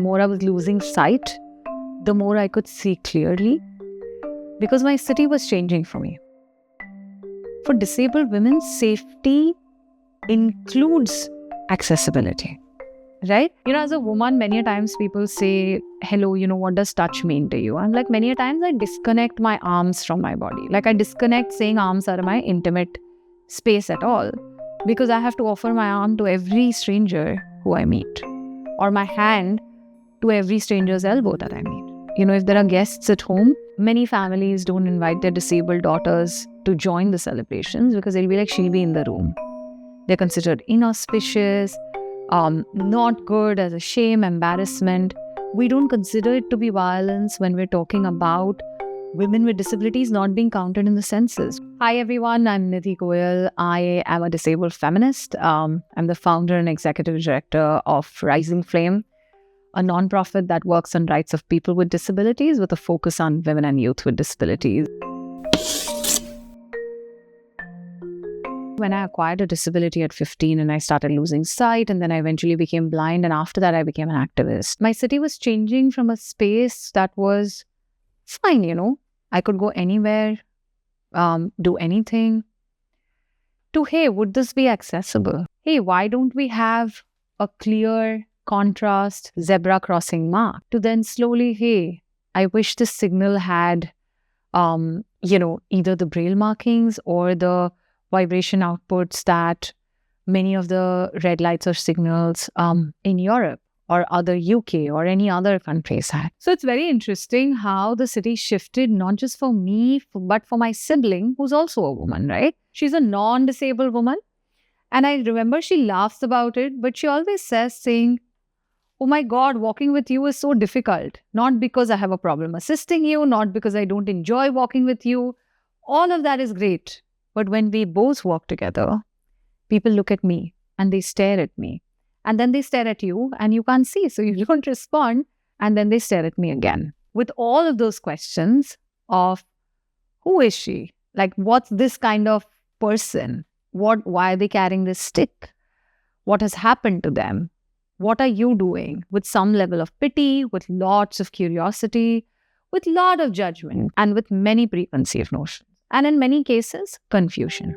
more I was losing sight, the more I could see clearly, because my city was changing for me. For disabled women, safety includes accessibility, right? As a woman, many a times people say, hello, what does touch mean to you? I'm like, many a times I disconnect my arms from my body. Like I disconnect saying arms are my intimate space at all, because I have to offer my arm to every stranger who I meet, or my hand to every stranger's elbow that I meet. If there are guests at home, many families don't invite their disabled daughters to join the celebrations because they'll be like, she'll be in the room. They're considered inauspicious, not good, as a shame, embarrassment. We don't consider it to be violence when we're talking about women with disabilities not being counted in the census. Hi everyone, I'm Nidhi Goyal. I am a disabled feminist. I'm the founder and executive director of Rising Flame, a nonprofit that works on rights of people with disabilities with a focus on women and youth with disabilities. When I acquired a disability at 15 and I started losing sight, and then I eventually became blind, and after that I became an activist. My city was changing from a space that was fine, I could go anywhere, do anything, to, hey, would this be accessible? Hey, why don't we have a clear contrast zebra crossing mark? To then slowly, hey, I wish this signal had, either the braille markings or the vibration outputs that many of the red lights or signals in Europe or other UK or any other countries had. So it's very interesting how the city shifted, not just for me, but for my sibling, who's also a woman, right? She's a non-disabled woman. And I remember she laughs about it, but she always says, saying, oh my God, walking with you is so difficult. Not because I have a problem assisting you, not because I don't enjoy walking with you. All of that is great. But when we both walk together, people look at me and they stare at me. And then they stare at you and you can't see, so you don't respond. And then they stare at me again. With all of those questions of, who is she? Like, what's this kind of person? Why are they carrying this stick? What has happened to them? What are you doing? With some level of pity, with lots of curiosity, with a lot of judgment, and with many preconceived notions. And in many cases, confusion.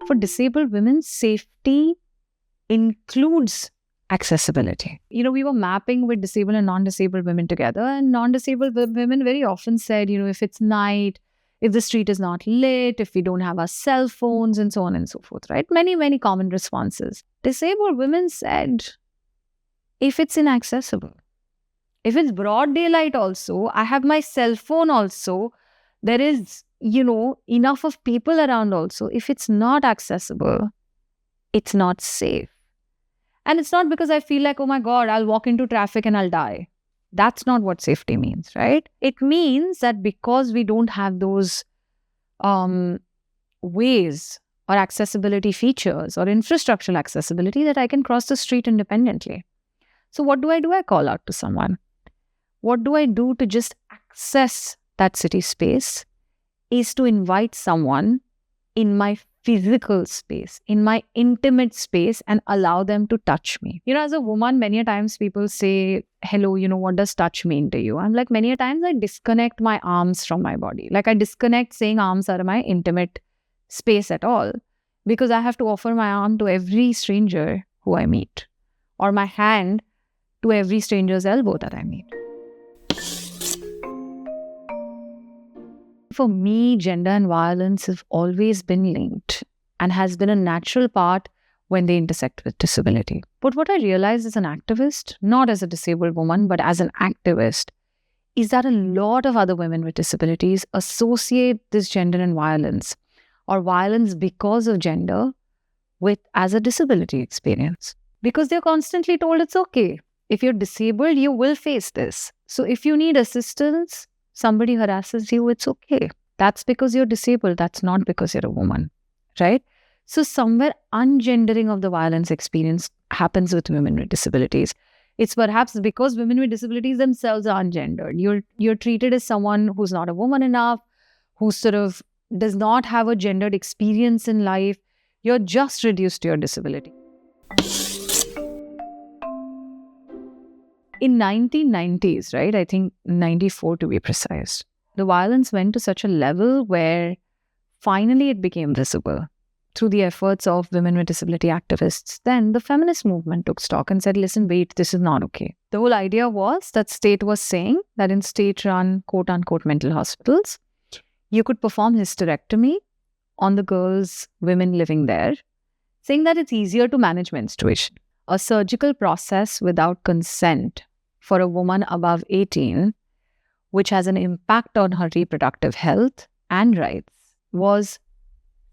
For disabled women, safety includes accessibility. We were mapping with disabled and non-disabled women together, and non-disabled women very often said, if it's night, if the street is not lit, if we don't have our cell phones, and so on and so forth, right? Many, many common responses. Disabled women said, if it's inaccessible, if it's broad daylight also, I have my cell phone also, there is, enough of people around also. If it's not accessible, it's not safe. And it's not because I feel like, oh my God, I'll walk into traffic and I'll die. That's not what safety means, right? It means that because we don't have those ways or accessibility features or infrastructural accessibility, that I can cross the street independently. So what do? I call out to someone. What do I do to just access that city space is to invite someone in my physical space, in my intimate space, and allow them to touch me. As a woman, many a times people say, hello, what does touch mean to you? I'm like, many a times I disconnect my arms from my body. Like I disconnect saying arms are my intimate space at all, because I have to offer my arm to every stranger who I meet, or my hand to every stranger's elbow that I meet. For me, gender and violence have always been linked and has been a natural part when they intersect with disability. But what I realized as an activist, not as a disabled woman, but as an activist, is that a lot of other women with disabilities associate this gender and violence, or violence because of gender, with as a disability experience. Because they're constantly told it's okay. If you're disabled, you will face this. So if you need assistance, somebody harasses you, it's okay. That's because you're disabled. That's not because you're a woman, right? So somewhere ungendering of the violence experience happens with women with disabilities. It's perhaps because women with disabilities themselves are ungendered. You're treated as someone who's not a woman enough, who sort of does not have a gendered experience in life. You're just reduced to your disability. In 1990s, right? I think 94 to be precise. The violence went to such a level where finally it became visible through the efforts of women with disability activists. Then the feminist movement took stock and said, listen, wait, this is not okay. The whole idea was that state was saying that in state-run quote-unquote mental hospitals, you could perform hysterectomy on the girls, women living there, saying that it's easier to manage menstruation. A surgical process without consent for a woman above 18, which has an impact on her reproductive health and rights, was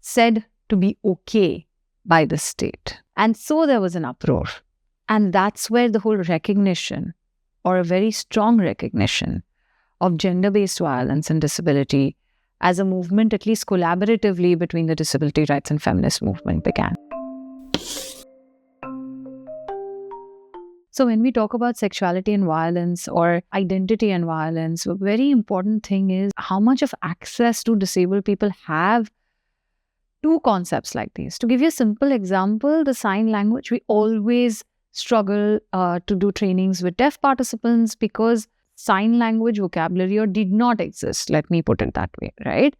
said to be okay by the state. And so there was an uproar. And that's where the whole recognition, or a very strong recognition, of gender-based violence and disability as a movement, at least collaboratively between the disability rights and feminist movement, began. So when we talk about sexuality and violence or identity and violence, a very important thing is how much of access do disabled people have to concepts like these. To give you a simple example, the sign language, we always struggle to do trainings with deaf participants because sign language vocabulary did not exist, let me put it that way, right?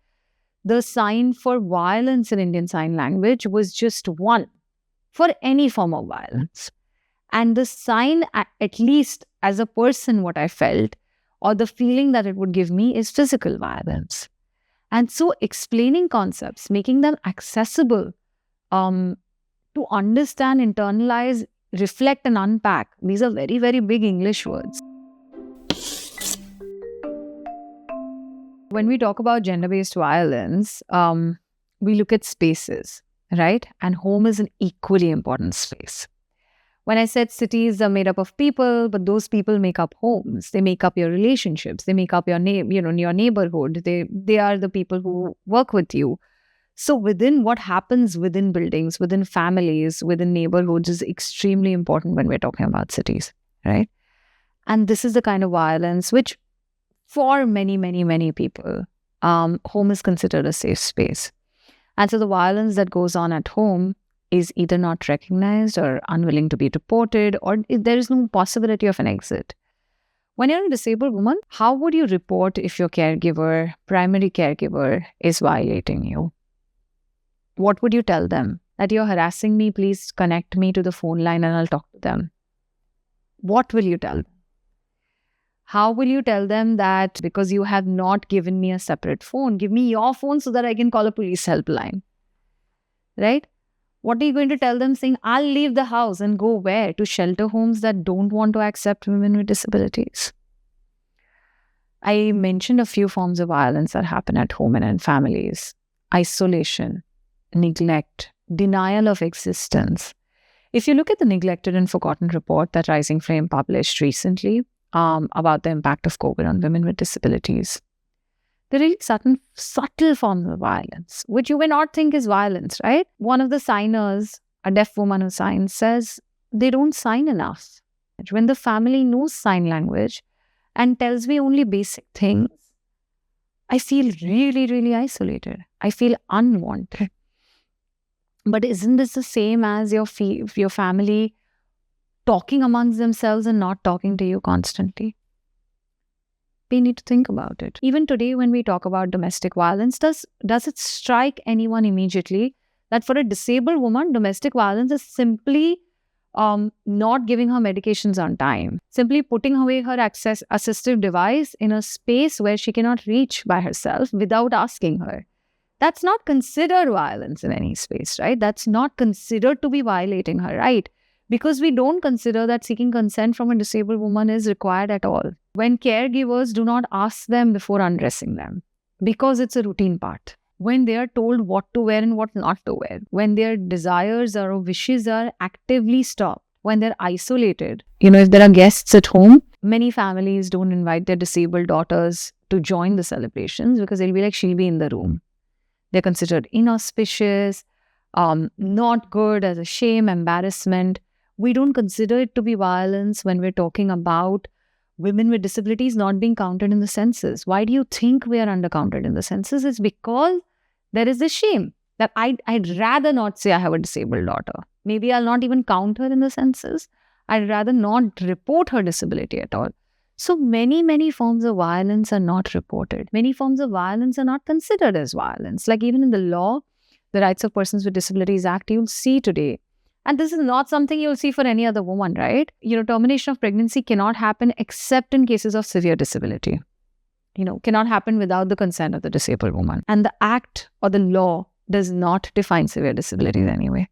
The sign for violence in Indian Sign Language was just one for any form of violence. And the sign, at least as a person, what I felt, or the feeling that it would give me is physical violence. And so explaining concepts, making them accessible to understand, internalize, reflect and unpack, these are very, very big English words. When we talk about gender-based violence, we look at spaces, right? And home is an equally important space. When I said cities are made up of people, but those people make up homes. They make up your relationships. They make up your your neighborhood. They are the people who work with you. So within what happens within buildings, within families, within neighborhoods is extremely important when we're talking about cities, right? And this is the kind of violence which, for many, many, many people, home is considered a safe space. And so the violence that goes on at home is either not recognized or unwilling to be reported, or there is no possibility of an exit. When you're a disabled woman, how would you report if your caregiver, primary caregiver, is violating you? What would you tell them? That you're harassing me, please connect me to the phone line and I'll talk to them. What will you tell them? How will you tell them that because you have not given me a separate phone, give me your phone so that I can call a police helpline? Right? What are you going to tell them saying, I'll leave the house and go where? To shelter homes that don't want to accept women with disabilities. I mentioned a few forms of violence that happen at home and in families. Isolation, neglect, denial of existence. If you look at the Neglected and Forgotten report that Rising Flame published recently about the impact of COVID on women with disabilities, there are really subtle forms of violence, which you may not think is violence, right? One of the signers, a deaf woman who signs, says they don't sign enough. When the family knows sign language and tells me only basic things, I feel really, really isolated. I feel unwanted. But isn't this the same as your family talking amongst themselves and not talking to you constantly? We need to think about it. Even today, when we talk about domestic violence, does it strike anyone immediately that for a disabled woman, domestic violence is simply not giving her medications on time, simply putting away her assistive device in a space where she cannot reach by herself without asking her? That's not considered violence in any space, right? That's not considered to be violating her right, because we don't consider that seeking consent from a disabled woman is required at all. When caregivers do not ask them before undressing them, because it's a routine part. When they are told what to wear and what not to wear. When their desires or wishes are actively stopped. When they're isolated. If there are guests at home, many families don't invite their disabled daughters to join the celebrations because they'll be like, she'll be in the room. They're considered inauspicious, not good, as a shame, embarrassment. We don't consider it to be violence when we're talking about women with disabilities not being counted in the census. Why do you think we are undercounted in the census? It's because there is this shame that I'd rather not say I have a disabled daughter. Maybe I'll not even count her in the census. I'd rather not report her disability at all. So many forms of violence are not reported. Many forms of violence are not considered as violence. Like even in the law, the Rights of Persons with Disabilities Act, you'll see today. And this is not something you'll see for any other woman, right? Termination of pregnancy cannot happen except in cases of severe disability. Cannot happen without the consent of the disabled woman. And the act or the law does not define severe disabilities anyway.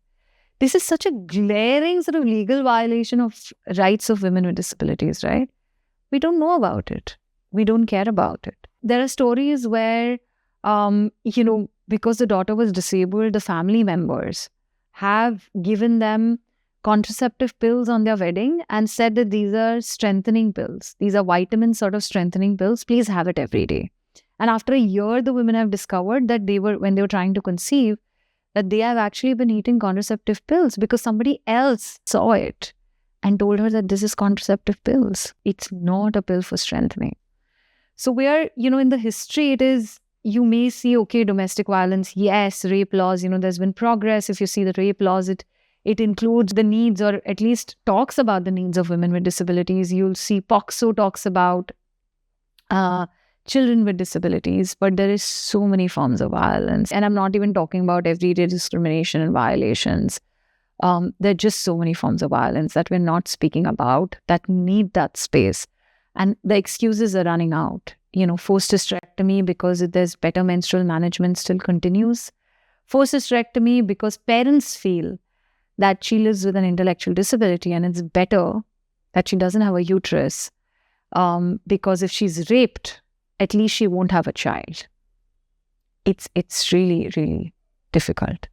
This is such a glaring sort of legal violation of rights of women with disabilities, right? We don't know about it. We don't care about it. There are stories where, because the daughter was disabled, the family members have given them contraceptive pills on their wedding and said that these are strengthening pills. These are vitamin sort of strengthening pills. Please have it every day. And after a year, the women have discovered that when they were trying to conceive, that they have actually been eating contraceptive pills because somebody else saw it and told her that this is contraceptive pills. It's not a pill for strengthening. So where, in the history, it is, you may see, okay, domestic violence, yes, rape laws, there's been progress. If you see the rape laws, it includes the needs, or at least talks about the needs of women with disabilities. You'll see POCSO talks about children with disabilities, but there is so many forms of violence. And I'm not even talking about everyday discrimination and violations. There are just so many forms of violence that we're not speaking about that need that space. And the excuses are running out. Forced hysterectomy because there's better menstrual management still continues. Forced hysterectomy because parents feel that she lives with an intellectual disability and it's better that she doesn't have a uterus because if she's raped, at least she won't have a child. It's really, really difficult.